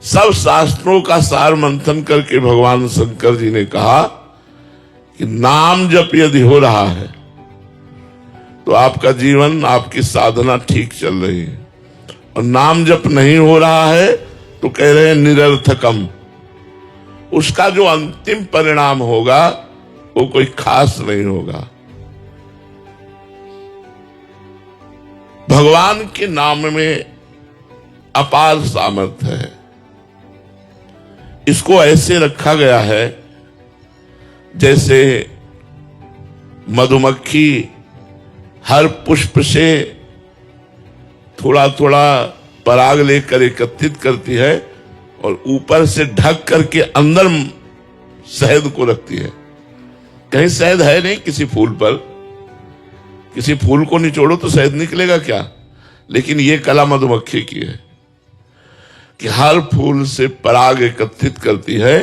सब शास्त्रों का सार मंथन करके भगवान शंकर जी ने कहा कि नाम जप यदि हो रहा है तो आपका जीवन, आपकी साधना ठीक चल रही है, और नाम जप नहीं हो रहा है तो कह रहे हैं निरर्थकम। उसका जो अंतिम परिणाम होगा वो कोई खास नहीं होगा। भगवान के नाम में अपार सामर्थ्य है। इसको ऐसे रखा गया है जैसे मधुमक्खी हर पुष्प से थोड़ा थोड़ा पराग लेकर एकत्रित करती है और ऊपर से ढक करके अंदर शहद को रखती है। कहीं शहद है नहीं किसी फूल पर, किसी फूल को निचोड़ो तो शहद निकलेगा क्या? लेकिन ये कला मधुमक्खी की है कि हर फूल से पराग एकत्रित करती है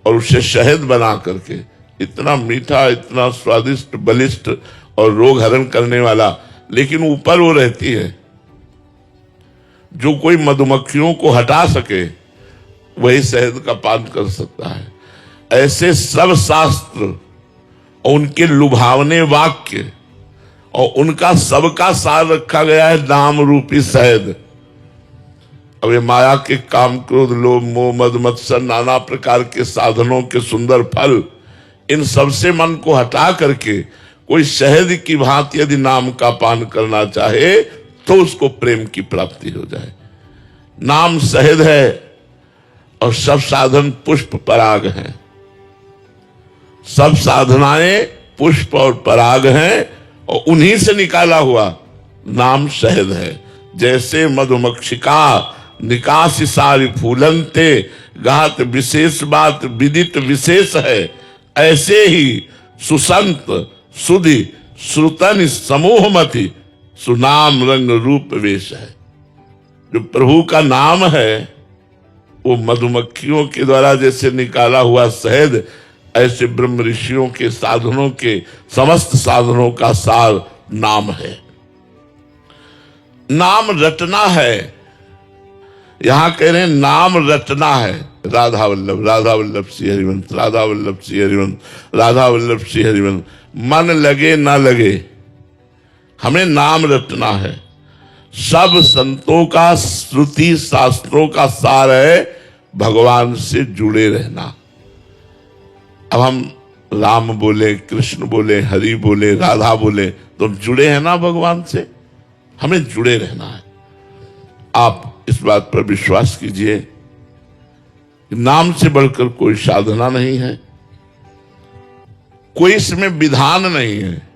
और उसे शहद बना करके, इतना मीठा, इतना स्वादिष्ट, बलिष्ठ और रोग हरण करने वाला, लेकिन ऊपर वो रहती है। जो कोई मधुमक्खियों को हटा सके वही शहद का पान कर सकता है। ऐसे सब शास्त्र और उनके लुभावने वाक्य और उनका सबका सार रखा गया है नाम रूपी शहद। अब ये माया के काम, क्रोध, लोभ, मोह, मद, मत्सर, नाना प्रकार के साधनों के सुंदर फल, इन सबसे मन को हटा करके कोई शहद की भांति यदि नाम का पान करना चाहे तो उसको प्रेम की प्राप्ति हो जाए। नाम शहद है और सब साधन पुष्प पराग हैं। सब साधनाएं पुष्प और पराग हैं और उन्हीं से निकाला हुआ नाम शहद है। जैसे मधुमक्षिका निकासी सारी फूलंते गात विशेष बात विदित विशेष है, ऐसे ही सुसंत सुधि श्रुतन समूहमति सुनाम रंग रूप वेश है। जो प्रभु का नाम है वो मधुमक्खियों के द्वारा जैसे निकाला हुआ शहद, ऐसे ब्रह्म ऋषियों के साधनों के समस्त साधनों का सार नाम है। नाम रटना है। यहां कह रहे हैं नाम रटना है। राधा वल्लभ, राधा वल्लभ श्री हरिवंश, राधा वल्लभ श्री हरिवंश, राधा वल्लभ श्री हरिवंश। मन लगे ना लगे, हमें नाम रटना है। सब संतों का, श्रुति शास्त्रों का सार है भगवान से जुड़े रहना। अब हम राम बोले, कृष्ण बोले, हरि बोले, राधा बोले तो हम जुड़े हैं ना भगवान से। हमें जुड़े रहना है। आप इस बात पर विश्वास कीजिए, नाम से बढ़कर कोई साधना नहीं है, कोई इसमें विधान नहीं है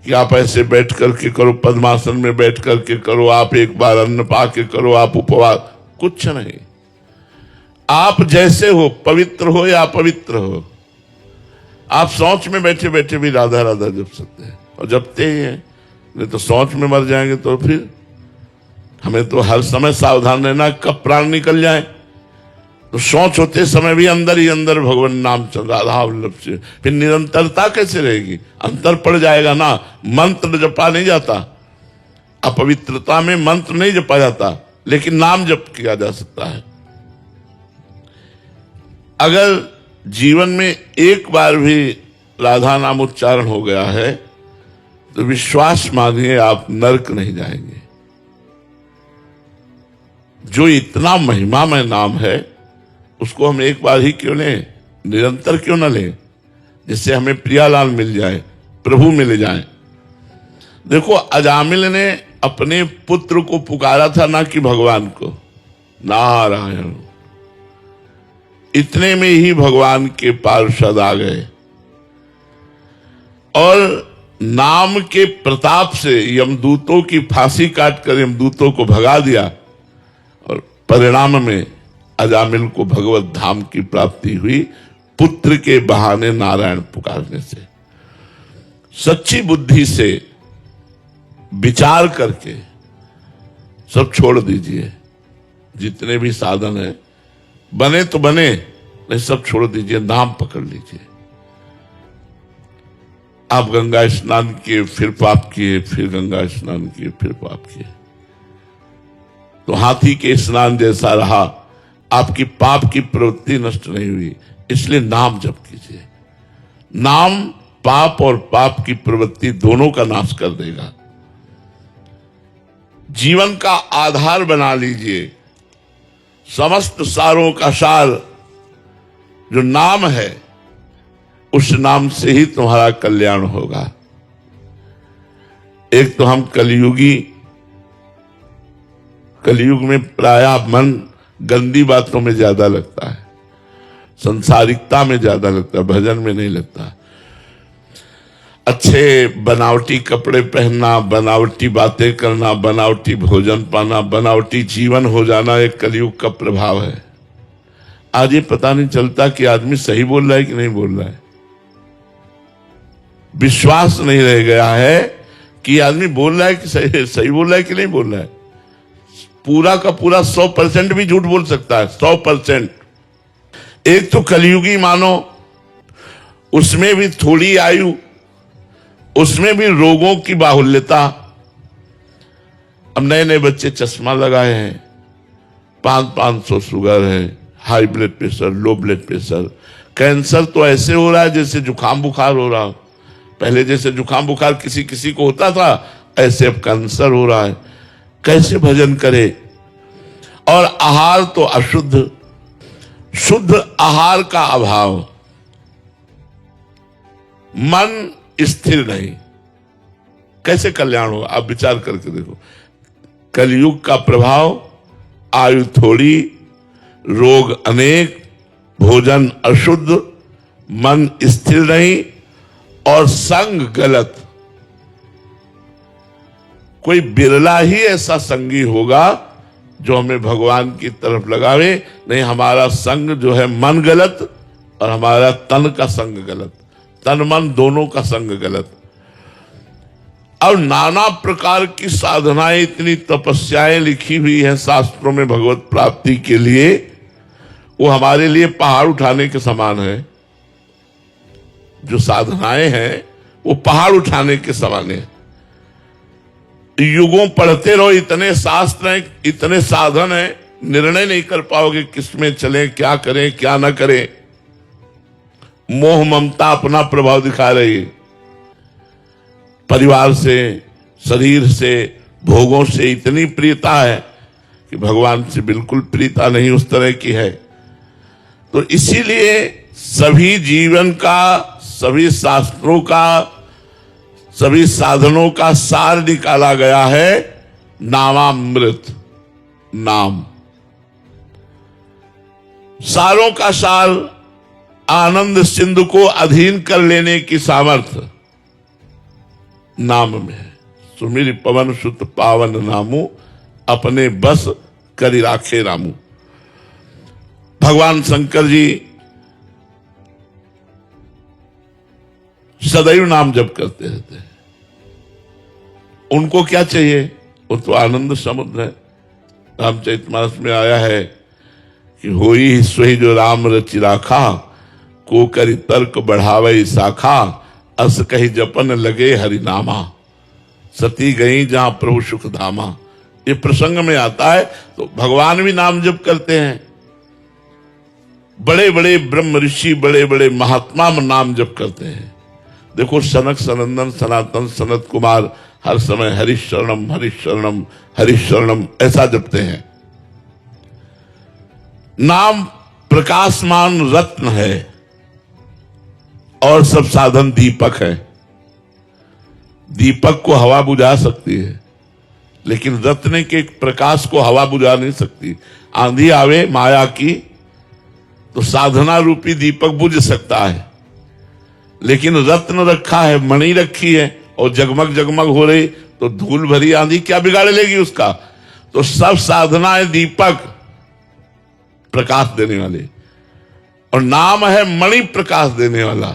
कि आप ऐसे बैठ करके करो, पद्मासन में बैठ करके करो, आप एक बार अन्न पा के करो, आप उपवास, कुछ नहीं। आप जैसे हो, पवित्र हो या अपवित्र हो, आप सोच में बैठे बैठे भी राधा राधा जप सकते हैं और जपते ही हैं। नहीं तो सोच में मर जाएंगे तो फिर हमें तो हर समय सावधान रहना, कब प्राण निकल जाए। तो सोच होते समय भी अंदर ही अंदर भगवान नाम चल, राधा वल्लभ से, फिर निरंतरता कैसे रहेगी? अंतर पड़ जाएगा ना। मंत्र जपा नहीं जाता, अपवित्रता में मंत्र नहीं जपा जाता, लेकिन नाम जप किया जा सकता है। अगर जीवन में एक बार भी राधा नाम उच्चारण हो गया है तो विश्वास मानिए आप नरक नहीं जाएंगे। जो इतना महिमामय नाम है उसको हम एक बार ही क्यों लें, निरंतर क्यों न लें, जिससे हमें प्रियालाल मिल जाए, प्रभु मिल जाए। देखो, अजामिल ने अपने पुत्र को पुकारा था, ना कि भगवान को। नारायण, इतने में ही भगवान के पार्षद आ गए और नाम के प्रताप से यमदूतों की फांसी काटकर यमदूतों को भगा दिया और परिणाम में अजामिल को भगवत धाम की प्राप्ति हुई, पुत्र के बहाने नारायण पुकारने से। सच्ची बुद्धि से विचार करके सब छोड़ दीजिए। जितने भी साधन है, बने तो बने, नहीं सब छोड़ दीजिए, नाम पकड़ लीजिए। आप गंगा स्नान किए, फिर पाप किए, फिर गंगा स्नान किए, फिर पाप किए, तो हाथी के स्नान जैसा रहा आपकी पाप की प्रवृत्ति नष्ट नहीं हुई, इसलिए नाम जप कीजिए। नाम पाप और पाप की प्रवृत्ति दोनों का नाश कर देगा। जीवन का आधार बना लीजिए। समस्त सारों का सार जो नाम है, उस नाम से ही तुम्हारा कल्याण होगा। एक तो हम कलयुग में प्रायः मन गंदी बातों में ज्यादा लगता है, संसारिकता में ज्यादा लगता है, भजन में नहीं लगता। अच्छे बनावटी कपड़े पहनना, बनावटी बातें करना, बनावटी भोजन पाना, बनावटी जीवन हो जाना एक कलयुग का प्रभाव है। आज ये पता नहीं चलता कि आदमी सही बोल रहा है कि नहीं बोल रहा है। विश्वास नहीं रह गया है कि आदमी बोल रहा है कि सही बोल रहा है कि नहीं बोल रहा है। पूरा का पूरा 100% भी झूठ बोल सकता है, 100%। एक तो कलयुगी मानो, उसमें भी थोड़ी आयु, उसमें भी रोगों की बाहुल्यता। अब नए नए बच्चे चश्मा लगाए हैं, 500 शुगर है, high blood pressure, low blood pressure. Cancer तो ऐसे हो रहा है जैसे जुकाम बुखार हो रहा हो। पहले जैसे जुकाम बुखार किसी किसी को होता था, ऐसे अब कैंसर हो रहा है। कैसे भजन करे? और आहार तो अशुद्ध, शुद्ध आहार का अभाव, मन स्थिर नहीं, कैसे कल्याण होगा? आप विचार करके देखो। कलयुग का प्रभाव, आयु थोड़ी, रोग अनेक, भोजन अशुद्ध, मन स्थिर नहीं और संग गलत। कोई बिरला ही ऐसा संगी होगा जो हमें भगवान की तरफ लगावे। नहीं, हमारा संग जो है मन गलत और हमारा तन का संग गलत, तन मन दोनों का संग गलत। और नाना प्रकार की साधनाएं, इतनी तपस्याएं लिखी हुई हैं शास्त्रों में भगवत प्राप्ति के लिए, वो हमारे लिए पहाड़ उठाने के समान है। जो साधनाएं हैं वो पहाड़ उठाने के समान है। युगों पढ़ते रहो, इतने शास्त्र हैं, इतने साधन हैं, निर्णय नहीं कर पाओगे किसमें चले, क्या करें क्या ना करें। मोह ममता अपना प्रभाव दिखा रही है। परिवार से, शरीर से, भोगों से इतनी प्रियता है कि भगवान से बिल्कुल प्रियता नहीं उस तरह की है। तो इसीलिए सभी जीवन का, सभी शास्त्रों का, सभी साधनों का सार निकाला गया है नामामृत, नाम। सारों का सार आनंद सिंधु को अधीन कर लेने की सामर्थ्य नाम में है। सुमिर पवन सुत पावन नामू, अपने बस करि राखे रामू। भगवान शंकर जी सदैव नाम जप करते रहते हैं। उनको क्या चाहिए? वो तो आनंद समुद्र है। रामचरितमानस में आया है कि होई सोई जो राम रचि राखा, को करि तर्क बढ़ावे शाखा, अस कही जपन लगे हरिनामा, सती गई जहां प्रभु सुख धामा। ये प्रसंग में आता है। तो भगवान भी नाम जप करते हैं। बड़े बड़े ब्रह्म ऋषि, बड़े बड़े महात्मा नाम जप करते हैं। देखो सनक सनंदन सनातन सनत कुमार हर समय हरिशरणम हरिशरणम हरिशरणम ऐसा जपते हैं। नाम प्रकाशमान रत्न है और सब साधन दीपक है। दीपक को हवा बुझा सकती है, लेकिन रत्न के प्रकाश को हवा बुझा नहीं सकती। आंधी आवे माया की तो साधना रूपी दीपक बुझ सकता है, लेकिन रत्न रखा है, मणि रखी है और जगमग जगमग हो रही, तो धूल भरी आंधी क्या बिगाड़ लेगी उसका? तो सब साधनाएं दीपक, प्रकाश देने वाले, और नाम है मणि प्रकाश देने वाला।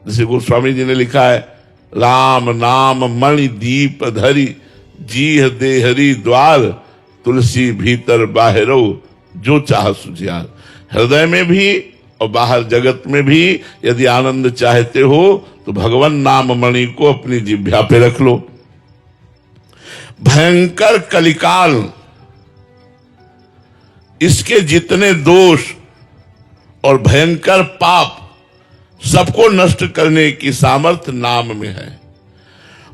जैसे गोस्वामी जी ने लिखा है, राम नाम मणि दीप धरी, जीह देहरी द्वार, तुलसी भीतर बाहरो, जो चाह सुझियार। हृदय में भी और बाहर जगत में भी यदि आनंद चाहते हो तो भगवान नाम मणि को अपनी जिह्वा पे रख लो। भयंकर कलिकाल इसके जितने दोष और भयंकर पाप सबको नष्ट करने की सामर्थ्य नाम में है।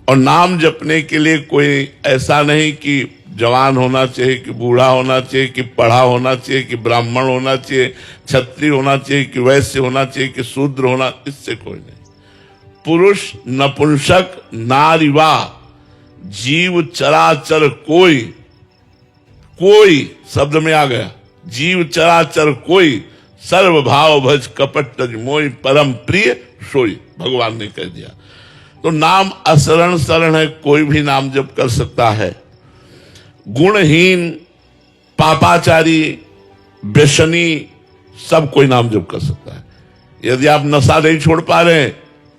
और नाम जपने के लिए कोई ऐसा नहीं कि जवान होना चाहिए, कि बूढ़ा होना चाहिए, कि पढ़ा होना चाहिए, कि ब्राह्मण होना चाहिए, क्षत्रिय होना चाहिए, कि वैश्य होना चाहिए, कि शूद्र होना, इससे कोई नहीं। पुरुष, नपुंसक, नारीवा, जीव चराचर कोई शब्द में आ गया, जीव चराचर कोई, सर्व भाव भज कपट तज मोई, परम प्रिय सोई, भगवान ने कह दिया। तो नाम असरण शरण है, कोई भी नाम जप कर सकता है। गुणहीन, पापाचारी, व्यसनी, सब कोई नाम जप कर सकता है। यदि आप नशा नहीं छोड़ पा रहे हैं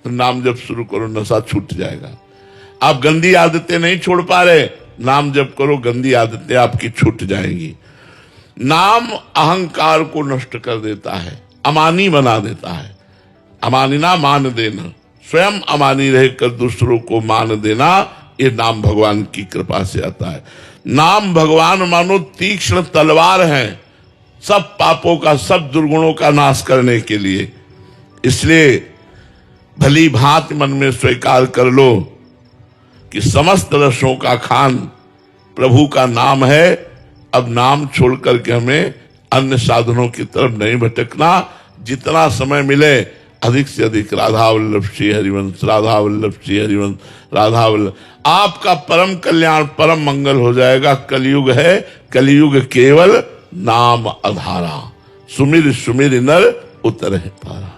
तो नाम जप शुरू करो, नशा छूट जाएगा। आप गंदी आदतें नहीं छोड़ पा रहे, नाम जप करो, गंदी आदतें आपकी छूट जाएंगी। नाम अहंकार को नष्ट कर देता है, अमानी बना देता है। अमानिना मान देना, स्वयं अमानी रहकर दूसरों को मान देना, ये नाम भगवान की कृपा से आता है। नाम भगवान मानो तीक्ष्ण तलवार है, सब पापों का, सब दुर्गुणों का नाश करने के लिए। इसलिए भली भांति मन में स्वीकार कर लो कि समस्त रसों का खान प्रभु का नाम है। अब नाम छोड़ करके हमें अन्य साधनों की तरफ नहीं भटकना। जितना समय मिले अधिक से अधिक राधा वल्लभ श्री हरिवंश, राधा वल्लभ श्री हरिवंश, राधा वल्लभ, आपका परम कल्याण, परम मंगल हो जाएगा। कलयुग है, कलयुग केवल नाम आधारा, सुमिर सुमिर नर उतरे पारा।